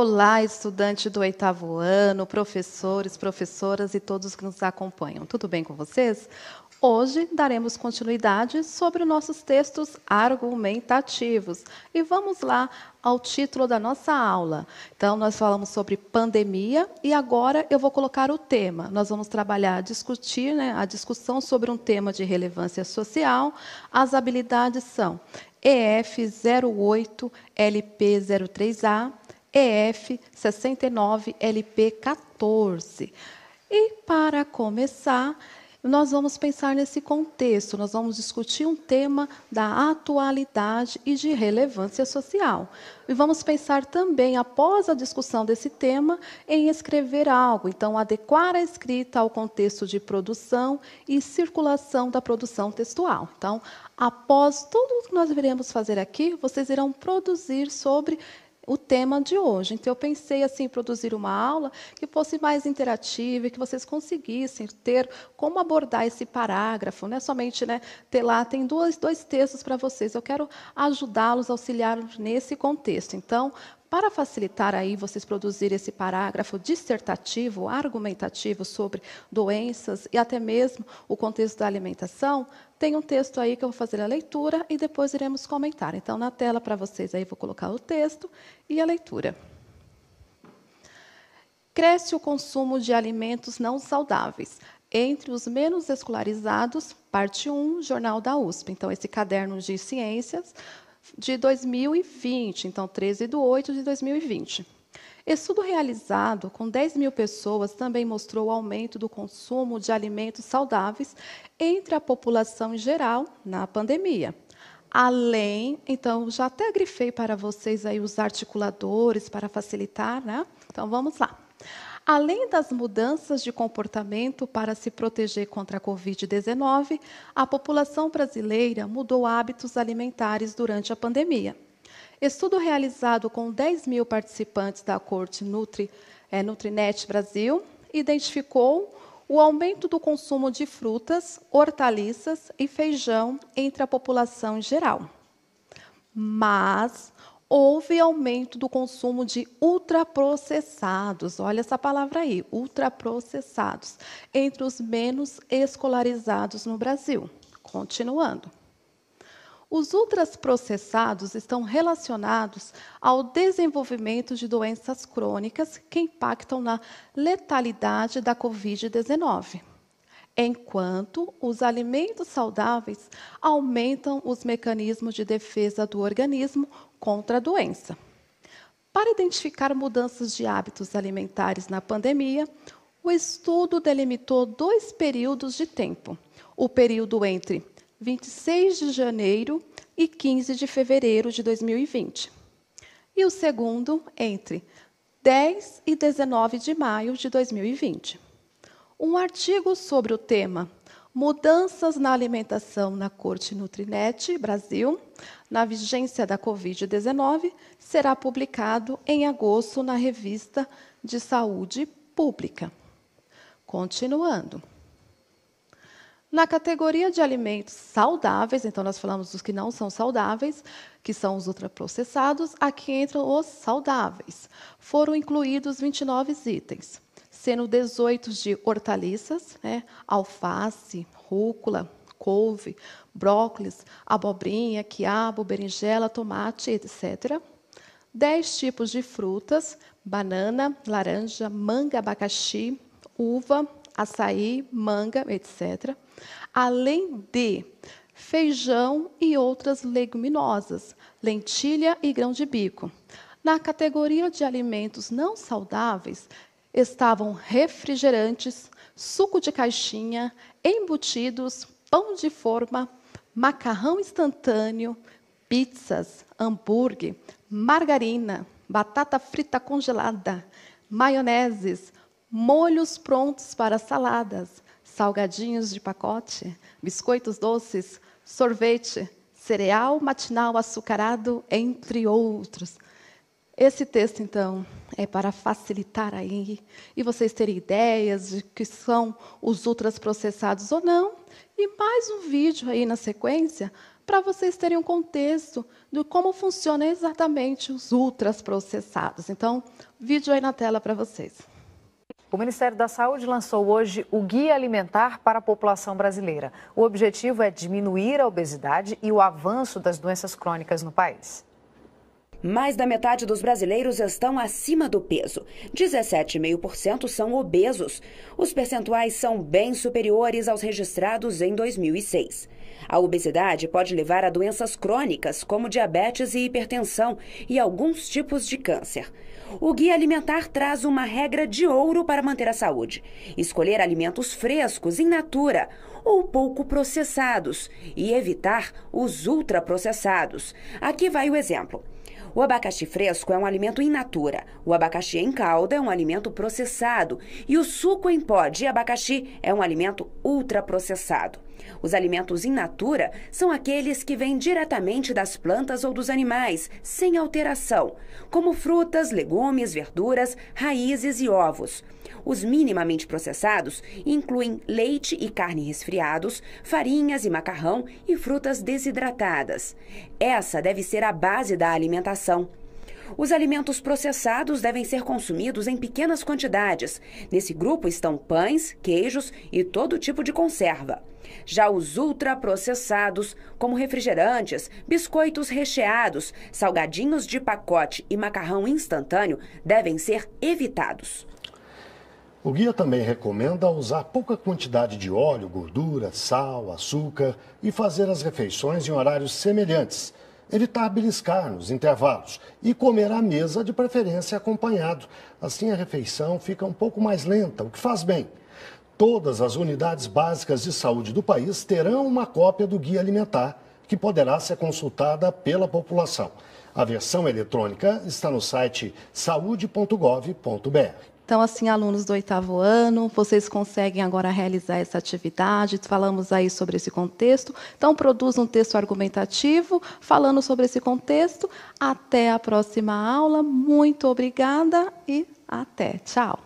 Olá, estudante do 8º ano, professores, professoras e todos que nos acompanham. Tudo bem com vocês? Hoje daremos continuidade sobre os nossos textos argumentativos. E vamos lá ao título da nossa aula. Então, nós falamos sobre pandemia e agora eu vou colocar o tema. Nós vamos trabalhar, discutir, a discussão sobre um tema de relevância social. As habilidades são EF 08, LP 03A, EF 69, LP 14. E, para começar, nós vamos pensar nesse contexto, nós vamos discutir um tema da atualidade e de relevância social. E vamos pensar também, após a discussão desse tema, em escrever algo. Então, adequar a escrita ao contexto de produção e circulação da produção textual. Então, após tudo o que nós iremos fazer aqui, vocês irão produzir sobre o tema de hoje. Então, eu pensei assim, em produzir uma aula que fosse mais interativa e que vocês conseguissem ter como abordar esse parágrafo, né? Somente ter lá, tem dois textos para vocês. Eu quero ajudá-los, auxiliá-los nesse contexto. Então, para facilitar aí vocês produzirem esse parágrafo dissertativo, argumentativo sobre doenças e até mesmo o contexto da alimentação, tem um texto aí que eu vou fazer a leitura e depois iremos comentar. Então, na tela para vocês aí vou colocar o texto e a leitura. Cresce o consumo de alimentos não saudáveis. Entre os menos escolarizados, parte 1, Jornal da USP. Então, esse caderno de ciências de 2020, então 13/8 de 2020. Estudo realizado com 10.000 pessoas também mostrou o aumento do consumo de alimentos saudáveis entre a população em geral na pandemia. Além, então, já até grifei para vocês aí os articuladores para facilitar, né? Então, vamos lá. Além das mudanças de comportamento para se proteger contra a Covid-19, a população brasileira mudou hábitos alimentares durante a pandemia. Estudo realizado com 10.000 participantes da Corte Nutrinet Brasil identificou o aumento do consumo de frutas, hortaliças e feijão entre a população em geral. Mas houve aumento do consumo de ultraprocessados, olha essa palavra aí, ultraprocessados, entre os menos escolarizados no Brasil. Continuando. Os ultraprocessados estão relacionados ao desenvolvimento de doenças crônicas que impactam na letalidade da Covid-19, enquanto os alimentos saudáveis aumentam os mecanismos de defesa do organismo contra a doença. Para identificar mudanças de hábitos alimentares na pandemia, o estudo delimitou 2 períodos de tempo. O período entre 26 de janeiro e 15 de fevereiro de 2020. E o segundo entre 10 e 19 de maio de 2020. Um artigo sobre o tema Mudanças na alimentação na Corte Nutrinet Brasil, na vigência da Covid-19, será publicado em agosto na Revista de Saúde Pública. Continuando. Na categoria de alimentos saudáveis, então nós falamos dos que não são saudáveis, que são os ultraprocessados, aqui entram os saudáveis. Foram incluídos 29 itens, sendo 18 de hortaliças, alface, rúcula, couve, brócolis, abobrinha, quiabo, berinjela, tomate, etc. 10 tipos de frutas, banana, laranja, manga, abacaxi, uva, açaí, manga, etc. Além de feijão e outras leguminosas, lentilha e grão de bico. Na categoria de alimentos não saudáveis, estavam refrigerantes, suco de caixinha, embutidos, pão de forma, macarrão instantâneo, pizzas, hambúrguer, margarina, batata frita congelada, maioneses, molhos prontos para saladas, salgadinhos de pacote, biscoitos doces, sorvete, cereal matinal açucarado, entre outros. Esse texto, então, é para facilitar aí e vocês terem ideias de que são os ultraprocessados ou não. E mais um vídeo aí na sequência para vocês terem um contexto de como funciona exatamente os ultraprocessados. Então, vídeo aí na tela para vocês. O Ministério da Saúde lançou hoje o Guia Alimentar para a População Brasileira. O objetivo é diminuir a obesidade e o avanço das doenças crônicas no país. Mais da metade dos brasileiros estão acima do peso. 17,5% são obesos. Os percentuais são bem superiores aos registrados em 2006. A obesidade pode levar a doenças crônicas, como diabetes e hipertensão, e alguns tipos de câncer. O Guia Alimentar traz uma regra de ouro para manter a saúde: escolher alimentos frescos, in natura ou pouco processados e evitar os ultraprocessados. Aqui vai o exemplo. O abacaxi fresco é um alimento in natura, o abacaxi em calda é um alimento processado e o suco em pó de abacaxi é um alimento ultraprocessado. Os alimentos in natura são aqueles que vêm diretamente das plantas ou dos animais, sem alteração, como frutas, legumes, verduras, raízes e ovos. Os minimamente processados incluem leite e carne resfriados, farinhas e macarrão e frutas desidratadas. Essa deve ser a base da alimentação. Os alimentos processados devem ser consumidos em pequenas quantidades. Nesse grupo estão pães, queijos e todo tipo de conserva. Já os ultraprocessados, como refrigerantes, biscoitos recheados, salgadinhos de pacote e macarrão instantâneo, devem ser evitados. O guia também recomenda usar pouca quantidade de óleo, gordura, sal, açúcar e fazer as refeições em horários semelhantes. Evitar beliscar nos intervalos e comer à mesa, de preferência acompanhado. Assim a refeição fica um pouco mais lenta, o que faz bem. Todas as unidades básicas de saúde do país terão uma cópia do Guia Alimentar, que poderá ser consultada pela população. A versão eletrônica está no site saude.gov.br. Então, assim, alunos do 8º ano, vocês conseguem agora realizar essa atividade. Falamos aí sobre esse contexto. Então, produza um texto argumentativo falando sobre esse contexto. Até a próxima aula. Muito obrigada e até. Tchau.